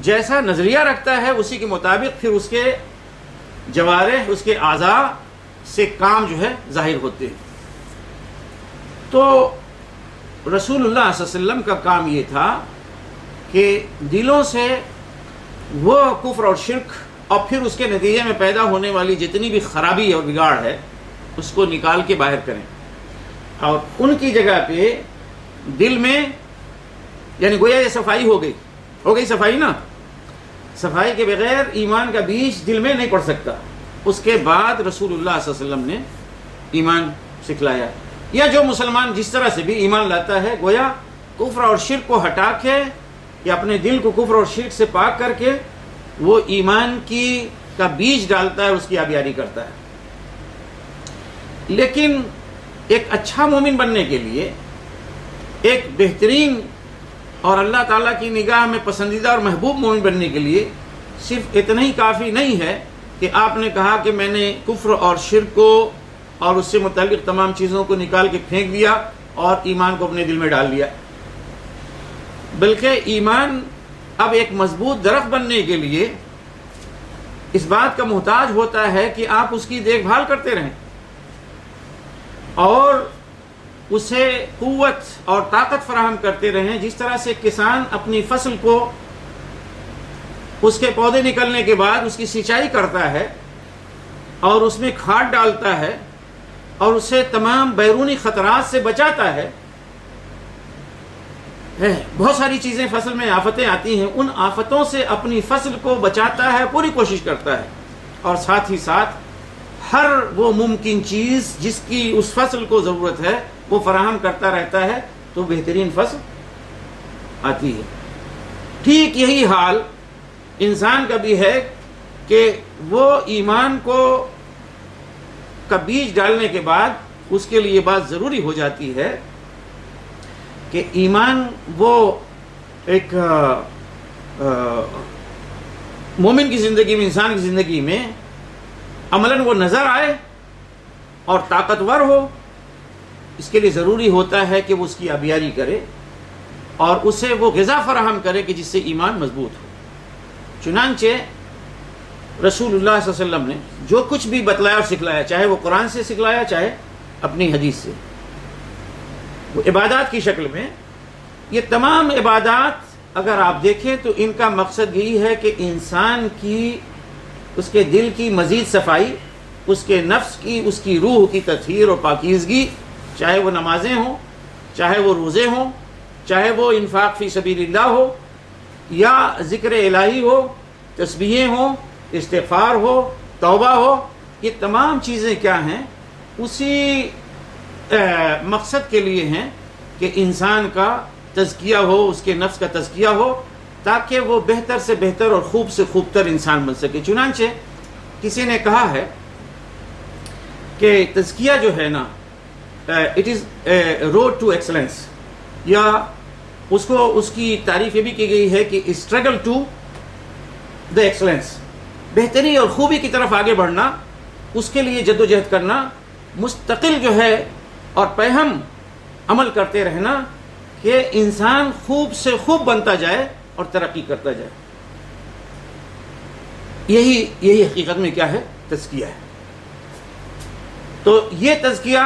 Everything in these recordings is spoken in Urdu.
جیسا نظریہ رکھتا ہے اسی کے مطابق پھر اس کے جوارح، اس کے اعضاء سے کام جو ہے ظاہر ہوتے ہیں۔ تو رسول اللہ صلی اللہ علیہ وسلم کا کام یہ تھا کہ دلوں سے وہ کفر اور شرک اور پھر اس کے نتیجے میں پیدا ہونے والی جتنی بھی خرابی اور بگاڑ ہے اس کو نکال کے باہر کریں، اور ان کی جگہ پہ دل میں، یعنی گویا یہ صفائی ہو گئی صفائی نا، صفائی کے بغیر ایمان کا بیج دل میں نہیں پڑ سکتا۔ اس کے بعد رسول اللہ صلی اللہ علیہ وسلم نے ایمان سکھلایا، یا جو مسلمان جس طرح سے بھی ایمان لاتا ہے گویا کفر اور شرک کو ہٹا کے یا اپنے دل کو کفر اور شرک سے پاک کر کے وہ ایمان کا بیج ڈالتا ہے، اس کی آبیاری کرتا ہے۔ لیکن ایک اچھا مومن بننے کے لیے، ایک بہترین اور اللہ تعالیٰ کی نگاہ میں پسندیدہ اور محبوب مومن بننے کے لیے صرف اتنا ہی کافی نہیں ہے کہ آپ نے کہا کہ میں نے کفر اور شرک کو اور اس سے متعلق تمام چیزوں کو نکال کے پھینک دیا اور ایمان کو اپنے دل میں ڈال لیا، بلکہ ایمان اب ایک مضبوط درخت بننے کے لیے اس بات کا محتاج ہوتا ہے کہ آپ اس کی دیکھ بھال کرتے رہیں اور اسے قوت اور طاقت فراہم کرتے رہیں، جس طرح سے کسان اپنی فصل کو اس کے پودے نکلنے کے بعد اس کی سینچائی کرتا ہے اور اس میں کھاد ڈالتا ہے اور اسے تمام بیرونی خطرات سے بچاتا ہے۔ بہت ساری چیزیں فصل میں آفتیں آتی ہیں، ان آفتوں سے اپنی فصل کو بچاتا ہے، پوری کوشش کرتا ہے، اور ساتھ ہی ساتھ ہر وہ ممکن چیز جس کی اس فصل کو ضرورت ہے وہ فراہم کرتا رہتا ہے، تو بہترین فصل آتی ہے۔ ٹھیک یہی حال انسان کا بھی ہے کہ وہ ایمان کا بیج ڈالنے کے بعد اس کے لیے یہ بات ضروری ہو جاتی ہے کہ ایمان وہ ایک مومن کی زندگی میں، انسان کی زندگی میں عملاً وہ نظر آئے اور طاقتور ہو۔ اس کے لیے ضروری ہوتا ہے کہ وہ اس کی آبیاری کرے اور اسے وہ غذا فراہم کرے کہ جس سے ایمان مضبوط ہو۔ چنانچہ رسول اللہ صلی اللہ علیہ وسلم نے جو کچھ بھی بتلایا اور سکھلایا، چاہے وہ قرآن سے سکھلایا چاہے اپنی حدیث سے، وہ عبادات کی شکل میں، یہ تمام عبادات اگر آپ دیکھیں تو ان کا مقصد یہی ہے کہ انسان کی، اس کے دل کی مزید صفائی، اس کے نفس کی، اس کی روح کی تطہیر اور پاکیزگی، چاہے وہ نمازیں ہوں، چاہے وہ روزے ہوں، چاہے وہ انفاق فی سبیل اللہ ہو، یا ذکر الہی ہو، تسبیحیں ہوں، استغفار ہو، توبہ ہو، یہ تمام چیزیں کیا ہیں؟ اسی مقصد کے لیے ہیں کہ انسان کا تزکیہ ہو، اس کے نفس کا تزکیہ ہو، تاکہ وہ بہتر سے بہتر اور خوب سے خوب تر انسان بن سکے۔ چنانچہ کسی نے کہا ہے کہ تزکیہ جو ہے نا، it is road to excellence, یا اس کی تعریف یہ بھی کی گئی ہے کہ اسٹرگل ٹو دا ایکسلنس، بہتری اور خوبی کی طرف آگے بڑھنا، اس کے لیے جد و جہد کرنا، مستقل جو ہے اور پہم عمل کرتے رہنا کہ انسان خوب سے خوب بنتا جائے اور ترقی کرتا جائے۔ یہی حقیقت میں کیا ہے؟ تزکیہ ہے۔ تو یہ تزکیہ،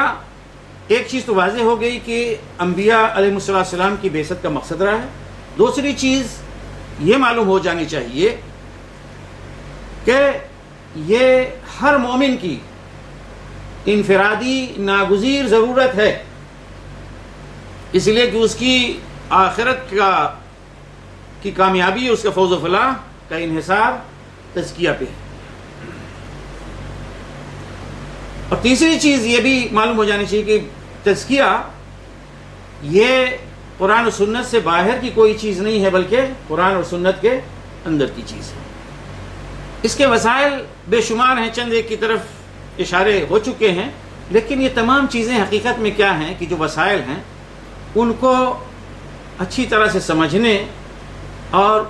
ایک چیز تو واضح ہو گئی کہ انبیاء علیہ السلام کی بعثت کا مقصد رہا ہے۔ دوسری چیز یہ معلوم ہو جانی چاہیے کہ یہ ہر مومن کی انفرادی ناگزیر ضرورت ہے، اس لیے کہ اس کی آخرت کی کامیابی، اس کا فوز و فلاح کا انحصار تزکیہ پہ ہے۔ اور تیسری چیز یہ بھی معلوم ہو جانی چاہیے کہ تزکیہ یہ قرآن و سنت سے باہر کی کوئی چیز نہیں ہے، بلکہ قرآن اور سنت کے اندر کی چیز ہے۔ اس کے وسائل بے شمار ہیں، چند ایک کی طرف اشارے ہو چکے ہیں، لیکن یہ تمام چیزیں حقیقت میں کیا ہیں کہ جو وسائل ہیں ان کو اچھی طرح سے سمجھنے اور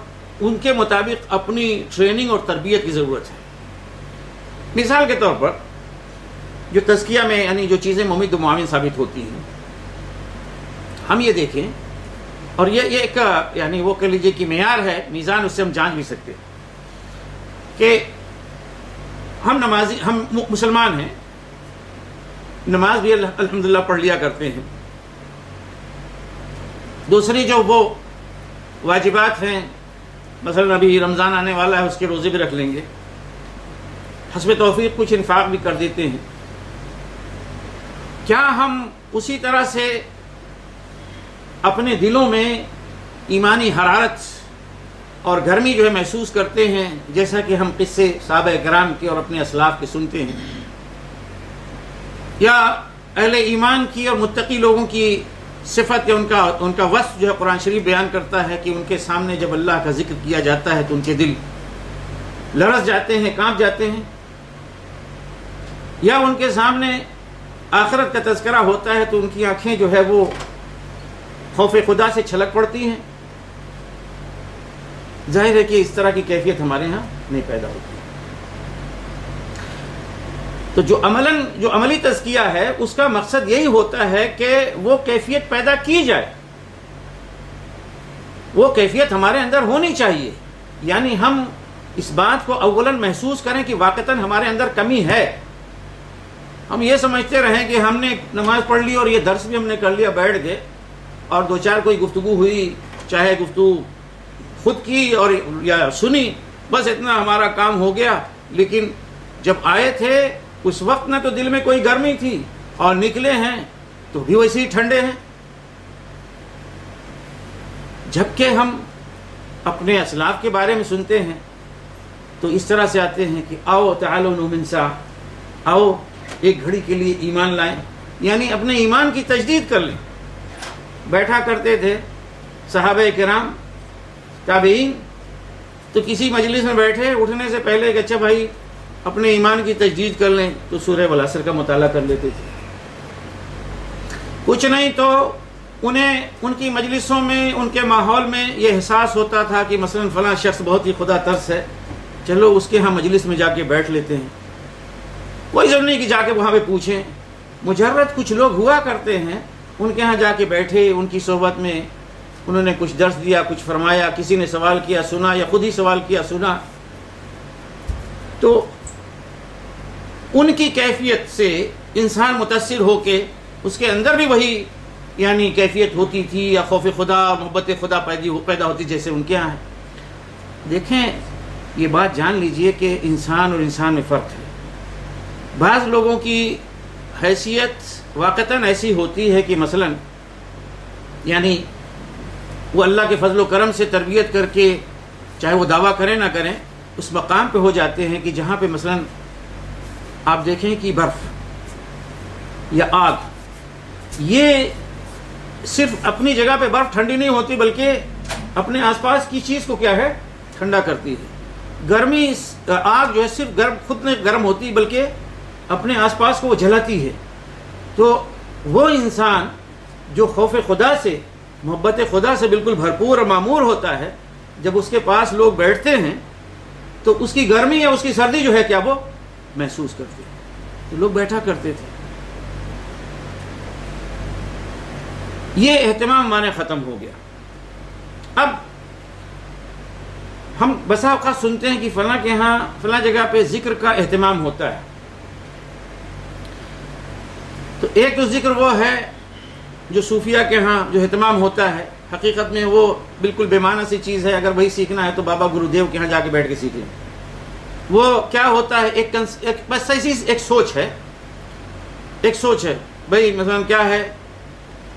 ان کے مطابق اپنی ٹریننگ اور تربیت کی ضرورت ہے۔ مثال کے طور پر جو تزکیہ میں یعنی جو چیزیں ممید و معاون ثابت ہوتی ہیں، ہم یہ دیکھیں اور یہ ایک یعنی وہ کہہ لیجیے کہ معیار ہے، میزان، اس سے ہم جانچ بھی سکتے ہیں کہ ہم نمازی، ہم مسلمان ہیں، نماز بھی الحمدللہ پڑھ لیا کرتے ہیں، دوسری جو وہ واجبات ہیں، مثلا ابھی رمضان آنے والا ہے، اس کے روزے بھی رکھ لیں گے، حسب توفیق کچھ انفاق بھی کر دیتے ہیں. کیا ہم اسی طرح سے اپنے دلوں میں ایمانی حرارت اور گرمی جو ہے محسوس کرتے ہیں، جیسا کہ ہم قصے صحابہ کرام کے اور اپنے اسلاف کے سنتے ہیں؟ یا اہل ایمان کی اور متقی لوگوں کی صفت یا ان کا وصف جو ہے قرآن شریف بیان کرتا ہے کہ ان کے سامنے جب اللہ کا ذکر کیا جاتا ہے تو ان کے دل لرز جاتے ہیں، کانپ جاتے ہیں؟ یا ان کے سامنے آخرت کا تذکرہ ہوتا ہے تو ان کی آنکھیں جو ہے وہ خوف خدا سے چھلک پڑتی ہیں؟ ظاہر ہے کہ اس طرح کی کیفیت ہمارے ہاں نہیں پیدا ہوتی. تو جو عملی تزکیہ ہے اس کا مقصد یہی ہوتا ہے کہ وہ کیفیت پیدا کی جائے، وہ کیفیت ہمارے اندر ہونی چاہیے. یعنی ہم اس بات کو اولاً محسوس کریں کہ واقعتاً ہمارے اندر کمی ہے. ہم یہ سمجھتے رہیں کہ ہم نے نماز پڑھ لی اور یہ درس بھی ہم نے کر لیا، بیٹھ گئے اور دو چار کوئی گفتگو ہوئی، چاہے گفتگو خود کی اور یا سنی، بس اتنا ہمارا کام ہو گیا. لیکن جب آئے تھے اس وقت نہ تو دل میں کوئی گرمی تھی اور نکلے ہیں تو بھی ویسے ہی ٹھنڈے ہیں. جبکہ ہم اپنے اسلاف کے بارے میں سنتے ہیں تو اس طرح سے آتے ہیں کہ آؤ تعالوا نؤمن ساعة، آؤ ایک گھڑی کے لیے ایمان لائیں، یعنی اپنے ایمان کی تجدید کر لیں. بیٹھا کرتے تھے صحابہ کرام، تابعین، تو کسی مجلس میں بیٹھے، اٹھنے سے پہلے کہ اچھا بھائی اپنے ایمان کی تجدید کر لیں، تو سورہ والعصر کا مطالعہ کر لیتے تھے. کچھ نہیں تو انہیں ان کی مجلسوں میں، ان کے ماحول میں یہ احساس ہوتا تھا کہ مثلا فلاں شخص بہت ہی خدا ترس ہے، چلو اس کے ہاں مجلس میں جا کے بیٹھ لیتے ہیں. کوئی ضرور نہیں کہ جا کے وہاں پہ پوچھیں، مجرد کچھ لوگ ہوا کرتے ہیں، ان کے ہاں جا کے بیٹھے، ان کی صحبت میں انہوں نے کچھ درس دیا، کچھ فرمایا، کسی نے سوال کیا سنا یا خود ہی سوال کیا سنا، تو ان کی کیفیت سے انسان متاثر ہو کے اس کے اندر بھی وہی یعنی کیفیت ہوتی تھی، یا خوف خدا، محبت خدا پیدا ہوتی جیسے ان کے ہاں ہے. دیکھیں یہ بات جان لیجئے کہ انسان اور انسان میں فرق ہے. بعض لوگوں کی حیثیت واقعتاً ایسی ہوتی ہے کہ مثلا یعنی وہ اللہ کے فضل و کرم سے تربیت کر کے، چاہے وہ دعویٰ کریں نہ کریں، اس مقام پہ ہو جاتے ہیں کہ جہاں پہ مثلا آپ دیکھیں کہ برف یا آگ، یہ صرف اپنی جگہ پہ برف ٹھنڈی نہیں ہوتی بلکہ اپنے آس پاس کی چیز کو کیا ہے، ٹھنڈا کرتی ہے. گرمی، آگ جو ہے صرف خود میں گرم ہوتی بلکہ اپنے آس پاس کو وہ جلاتی ہے. تو وہ انسان جو خوف خدا سے، محبت خدا سے بالکل بھرپور اور معمور ہوتا ہے، جب اس کے پاس لوگ بیٹھتے ہیں تو اس کی گرمی یا اس کی سردی جو ہے کیا وہ محسوس کرتے ہیں. تو لوگ بیٹھا کرتے تھے. یہ اہتمام ہمارے ختم ہو گیا. اب ہم بسا اوقات سنتے ہیں کہ فلاں کے ہاں فلاں جگہ پہ ذکر کا اہتمام ہوتا ہے. تو ایک تو ذکر وہ ہے جو صوفیہ کے ہاں جو اہتمام ہوتا ہے، حقیقت میں وہ بالکل بے معنی سی چیز ہے. اگر وہی سیکھنا ہے تو بابا گرودیو کے ہاں جا کے بیٹھ کے سیکھ لیں. وہ کیا ہوتا ہے، بس ایک سوچ ہے بھائی مثلا کیا ہے،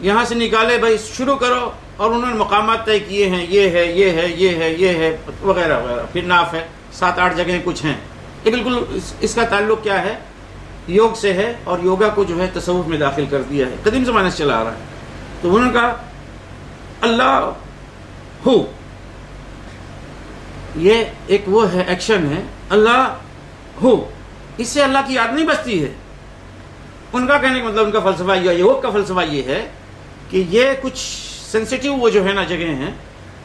یہاں سے نکالے بھائی شروع کرو، اور انہوں نے مقامات طے کیے ہیں، یہ ہے یہ ہے یہ ہے یہ ہے وغیرہ وغیرہ. پھر ناف ہے، 7-8 جگہیں کچھ ہیں. یہ بالکل اس کا تعلق کیا ہے، یوگ سے ہے، اور یوگا کو جو ہے تصوف میں داخل کر دیا ہے، قدیم زمانے سے چلا آ رہا ہے. تو انہوں نے کہا اللہ ہو، یہ ایک وہ ہے ایکشن ہے، اللہ ہو، اس سے اللہ کی یاد نہیں بچتی ہے. ان کا کہنے کا مطلب، ان کا فلسفہ یہ، یوگ کا فلسفہ یہ ہے کہ یہ کچھ سینسیٹیو وہ جو ہے نا جگہیں ہیں،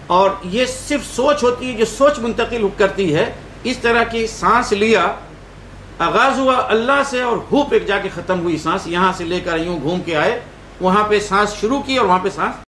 اور یہ صرف سوچ ہوتی ہے جو سوچ منتقل کرتی ہے. اس طرح کی سانس لیا، آغاز ہوا اللہ سے، اور ہو پہ جا کے ختم ہوئی سانس. یہاں سے لے کر یوں گھوم کے آئے، وہاں پہ سانس شروع کی اور وہاں پہ سانس